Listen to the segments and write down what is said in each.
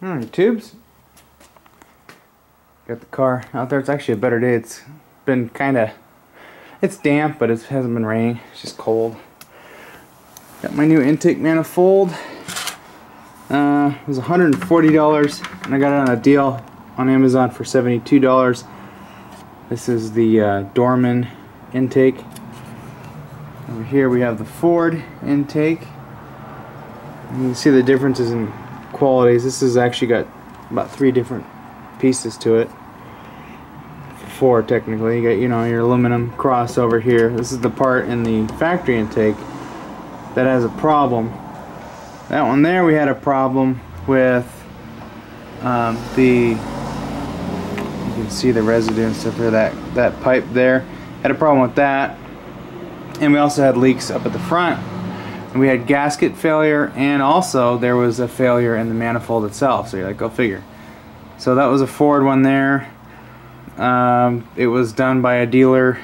Alright, tubes. Got the car out there. It's actually a better day. It's been it's damp, but it hasn't been raining. It's just cold. Got my new intake manifold. It was $140 and I got it on a deal on Amazon for $72. This is the Dorman intake. Over here we have the Ford intake. And you can see the differences in qualities. This has actually got about 3 different pieces to it. 4 technically. You got, you know, your aluminum cross over here. This is the part in the factory intake that has a problem. That one there we had a problem with you can see the residue and stuff here, that pipe there. Had a problem with that. And we also had leaks up at the front. And we had gasket failure, and also there was a failure in the manifold itself. So you're like, go figure. So that was a Ford one there. It was done by a dealer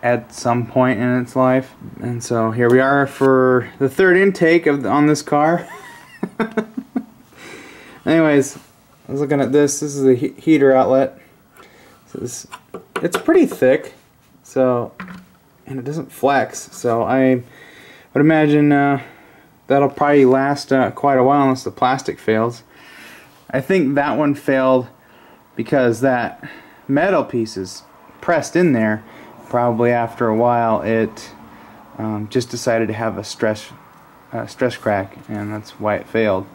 at some point in its life, and so here we are for the 3rd intake on this car. Anyways, I was looking at this. This is a heater outlet. So it's pretty thick, so, and it doesn't flex. So I would imagine that'll probably last quite a while unless the plastic fails. I think that one failed because that metal piece is pressed in there. Probably after a while it just decided to have a stress crack, and that's why it failed.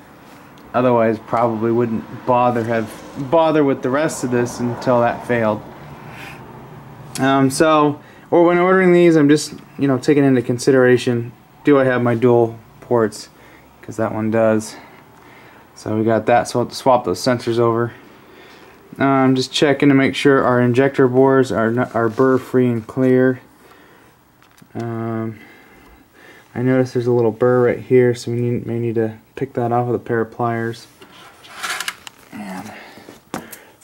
Otherwise probably wouldn't bother with the rest of this until that failed. So when ordering these, I'm just, you know, taking into consideration, do I have my dual ports, because that one does. So we got that, so I'll have to swap those sensors over. I'm just checking to make sure our injector bores are burr free and clear. I noticed there's a little burr right here, so we may need to pick that off with a pair of pliers. And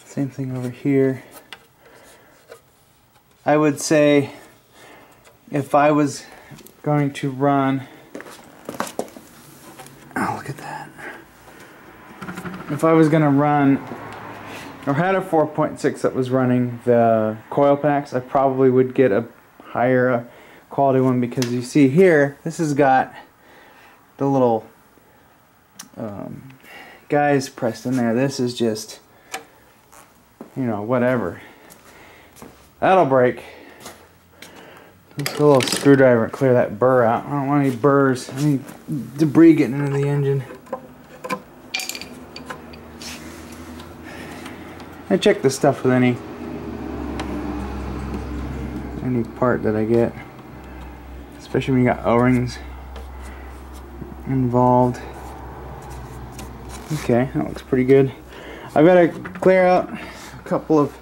same thing over here. I would say if I was going to run, oh, look at that. If I was going to run, or had a 4.6 that was running the coil packs, I probably would get a higher quality one, because you see here, this has got the little guys pressed in there. This is just, you know, whatever. That'll break. Let's get a little screwdriver and clear that burr out. I don't want any burrs, any debris getting into the engine. I check this stuff with any part that I get, especially when you got O-rings involved. Okay, that looks pretty good. I've got to clear out a couple of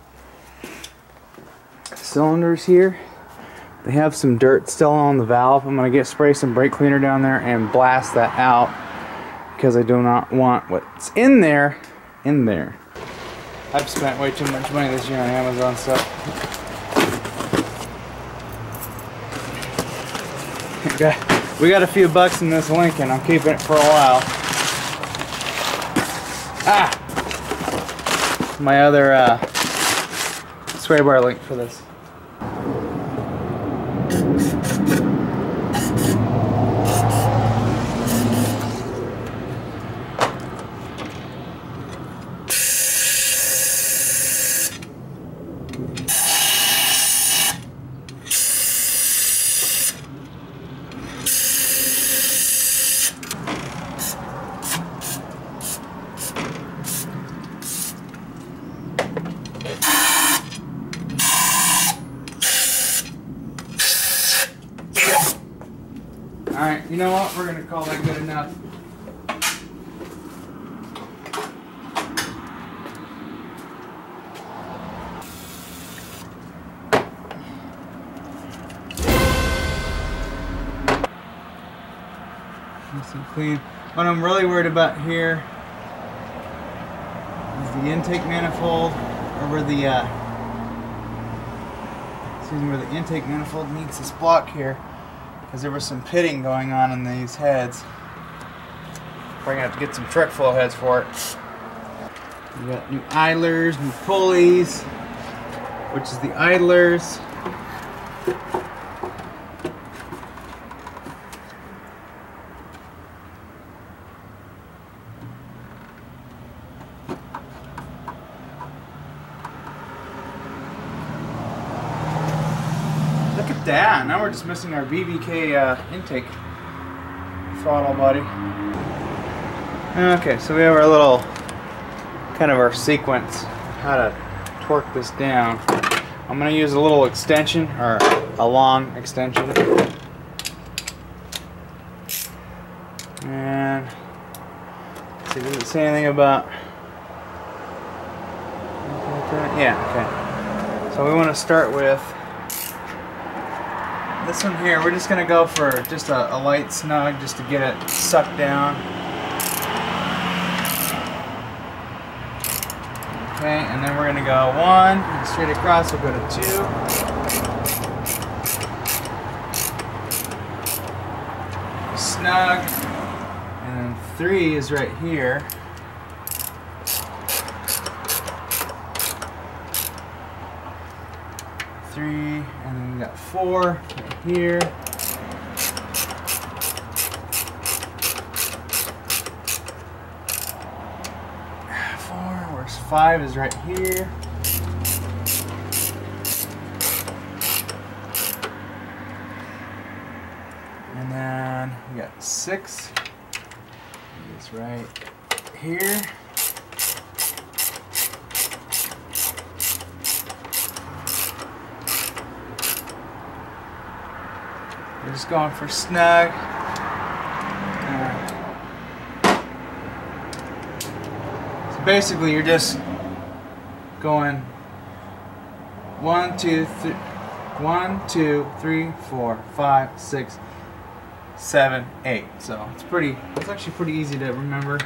cylinders here. They have some dirt still on the valve. I'm going to spray some brake cleaner down there and blast that out, because I do not want what's in there in there. I've spent way too much money this year on Amazon stuff. We got a few bucks in this Lincoln. I'm keeping it for a while. Ah! My other sway bar link for this. Alright, you know what? We're going to call that good enough. Nice and clean. What I'm really worried about here is the intake manifold, or where the intake manifold meets this block here, because there was some pitting going on in these heads. Probably gonna have to get some truck flow heads for it. We got new idlers, new pulleys, which is the idlers. Look at that! Now we're just missing our BBK intake throttle body. Okay, so we have our little kind of our sequence how to torque this down. I'm going to use a little extension, or a long extension, and let's see, does it say anything about, yeah, okay, so we want to start with this one here. We're just going to go for just a light snug just to get it sucked down. Okay, and then we're going to go 1, and straight across we'll go to 2. Snug. And then 3 is right here. Three, and then we got 4 right here. Where's 5 is right here. And then we got 6 is right here. We're just going for snug. Basically, you're just going 1, 2, 3, 4, 5, 6, 7, 8. So it's actually pretty easy to remember.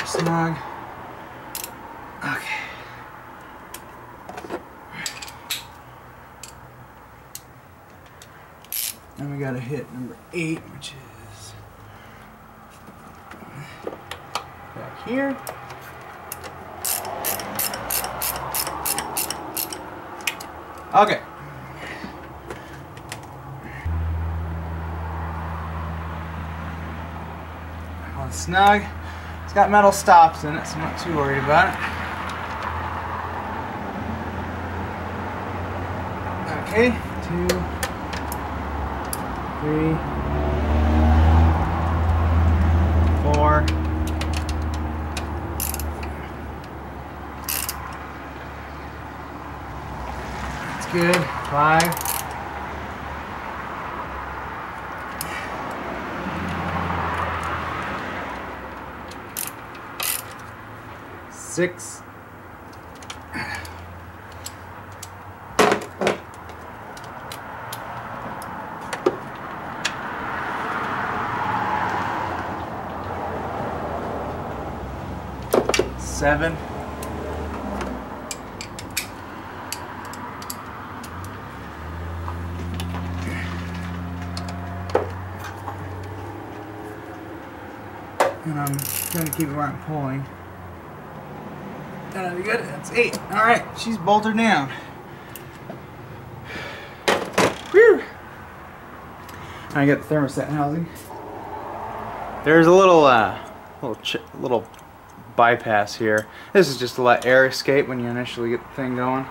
Snug. Okay. And we gotta hit number 8, which is back here. Okay. Well, snug. It's got metal stops in it, so I'm not too worried about it. Okay, 2, 3, 4. That's good. 5. 6. 7. And I'm going to keep it where I'm pulling. That'll be good. That's 8. Alright, she's bolted down. Whew. I got the thermostat housing. There's a little bypass here. This is just to let air escape when you initially get the thing going.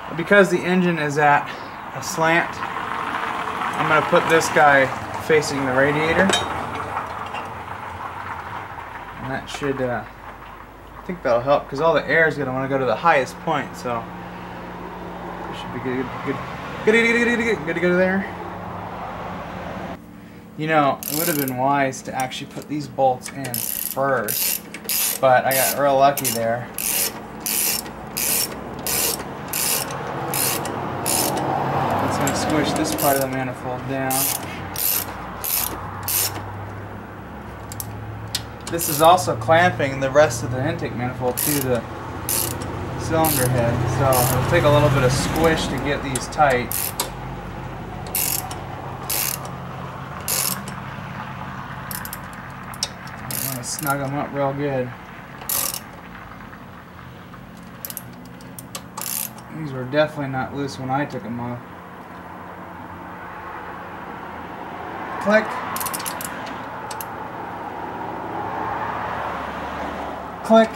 But because the engine is at a slant, I'm going to put this guy facing the radiator. And that should, I think that'll help because all the air is going to want to go to the highest point, so it should be good to go there. You know, it would have been wise to actually put these bolts in first, but I got real lucky there. It's going to squish this part of the manifold down. This is also clamping the rest of the intake manifold to the cylinder head, so it'll take a little bit of squish to get these tight. snug them up real good. These were definitely not loose when I took them off. Click. Click.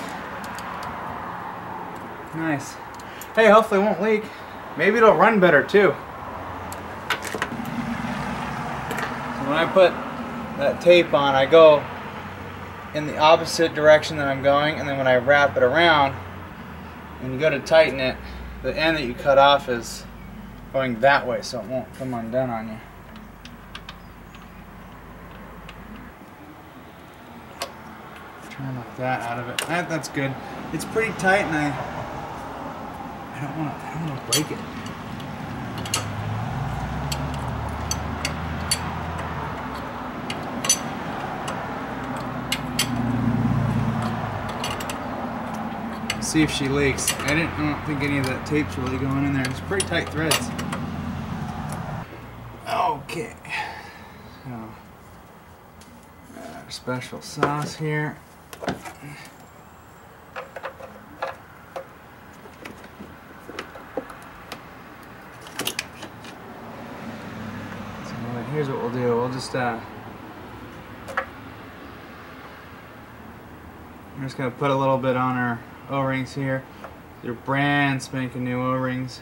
Nice. Hey, hopefully it won't leak. Maybe it'll run better too. So when I put that tape on, I go in the opposite direction that I'm going, and then when I wrap it around and you go to tighten it, the end that you cut off is going that way, so it won't come undone on you. Try to knock that out of it. That's good. It's pretty tight, and I don't want to break it. See if she leaks. I don't think any of that tape's really going in there. It's pretty tight threads. Okay. So, special sauce here. So here's what we'll do. We'll just I'm just gonna put a little bit on our O-rings here. They're brand spanking new O-rings.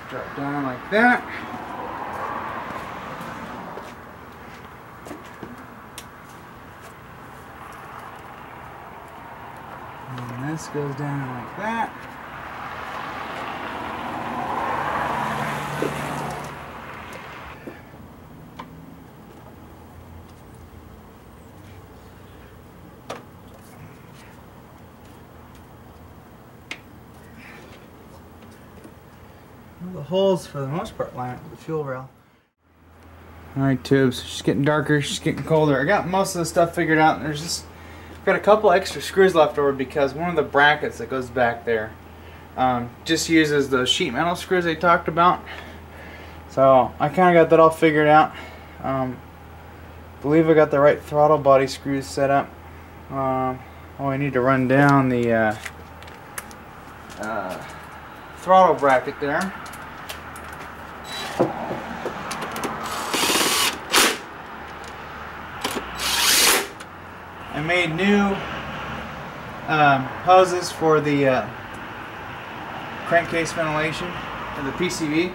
Drop down like that. And this goes down like that. The holes, for the most part, line up with the fuel rail. Alright, tubes. She's getting darker, she's getting colder. I got most of the stuff figured out, and I've got a couple extra screws left over because one of the brackets that goes back there just uses those sheet metal screws they talked about. So I kind of got that all figured out. Believe I got the right throttle body screws set up. Oh, I need to run down the throttle bracket there. I made new hoses for the crankcase ventilation for the PCV,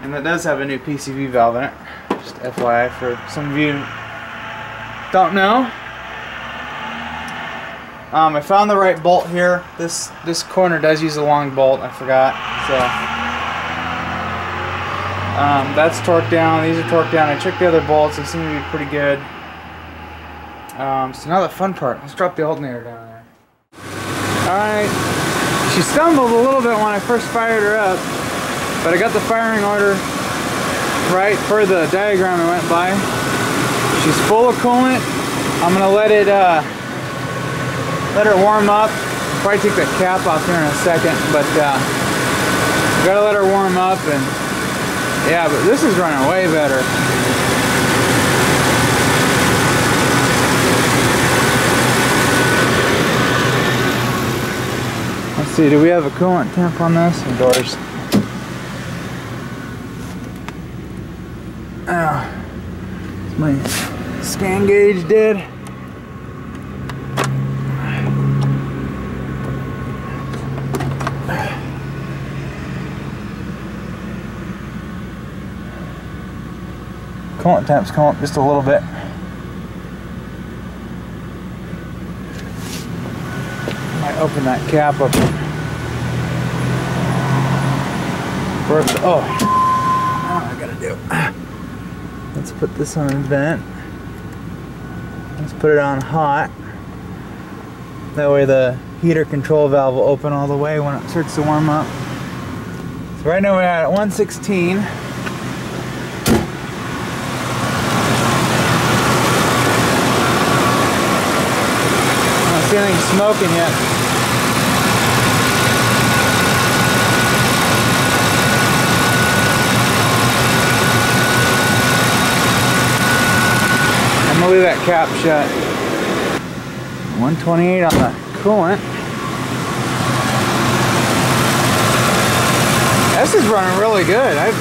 and that does have a new PCV valve in it. Just FYI for some of you who don't know. I found the right bolt here. This corner does use a long bolt. I forgot. So that's torqued down. These are torqued down. I checked the other bolts. They seem to be pretty good. So now the fun part. Let's drop the alternator down there. Alright. She stumbled a little bit when I first fired her up, but I got the firing order right per the diagram I went by. She's full of coolant. I'm going to let her warm up. Probably take the cap off here in a second, but gotta let her warm up, and yeah, but this is running way better. Let's see, do we have a coolant temp on this? Doors. Oh, is my scan gauge dead? Coolant temp's come up just a little bit. Might open that cap up. First, oh, I gotta do. Let's put this on vent. Let's put it on hot. That way the heater control valve will open all the way when it starts to warm up. So right now we're at 116. I don't see anything smoking yet. I'm gonna leave that cap shut. 128 on the coolant. This is running really good. I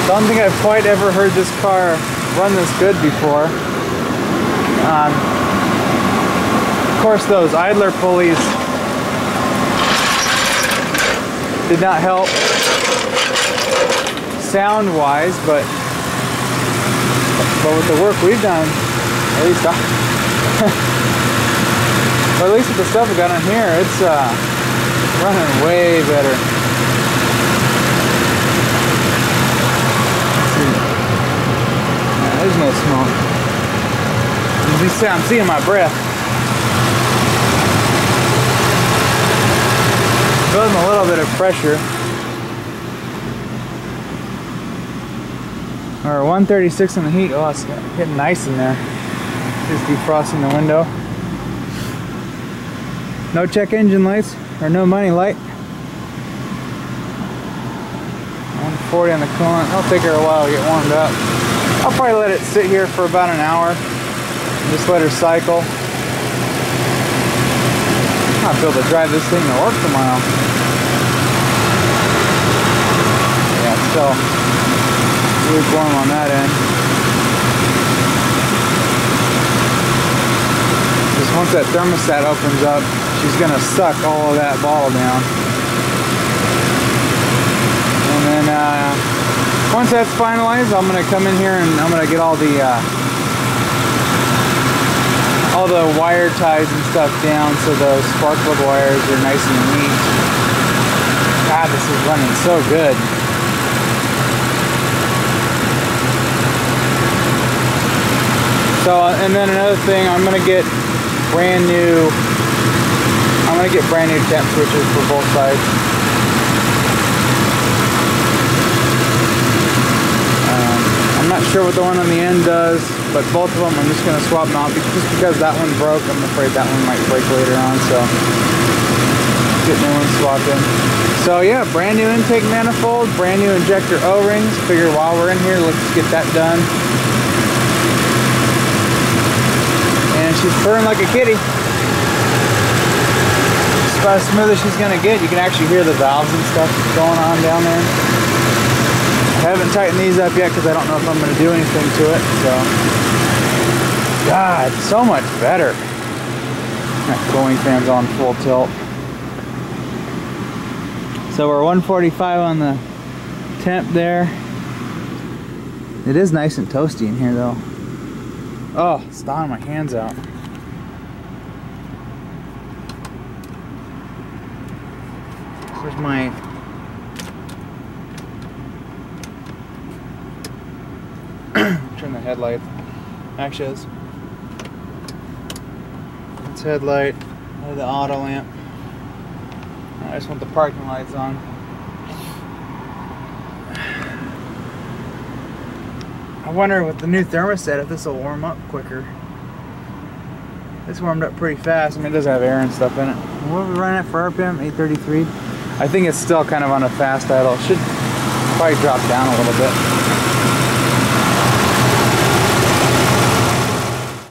don't think I've quite ever heard this car run this good before. Of course, those idler pulleys did not help sound-wise, but with the work we've done, at least but at least with the stuff we got on here, it's running way better. There's no smoke. As you see, I'm seeing my breath. Building a little bit of pressure. Or 136 on the heat. Oh, it's getting nice in there. Just defrosting the window. No check engine lights, or no money light. 140 on the coolant. It'll take her a while to get warmed up. I'll probably let it sit here for about an hour. Just let her cycle. I'll be able to drive this thing to work tomorrow. Yeah, it's still lukewarm on that end. Just once that thermostat opens up, she's gonna suck all of that ball down. And then once that's finalized, I'm gonna come in here and I'm gonna get all the wire ties and stuff down so those spark plug wires are nice and neat. God, this is running so good. So, and then another thing, I'm gonna get brand new temp switches for both sides. I'm not sure what the one on the end does, but both of them I'm just gonna swap them out just because that one broke. I'm afraid that one might break later on, so get new ones swapped in. So yeah, brand new intake manifold, brand new injector O-rings. Figure while we're in here, let's get that done. And she's purring like a kitty. It's about as smooth as she's gonna get. You can actually hear the valves and stuff going on down there. I haven't tightened these up yet because I don't know if I'm gonna do anything to it, so. God, so much better. That cooling fan's on full tilt. So we're 145 on the temp there. It is nice and toasty in here though. Oh, it's thawing my hands out. Where's my... turn the headlight. Actually, it's headlight, the auto lamp. I just want the parking lights on. I wonder with the new thermostat if this will warm up quicker. This warmed up pretty fast. I mean, it does have air and stuff in it. What are we running at for RPM? 833. I think it's still kind of on a fast idle. It should probably drop down a little bit.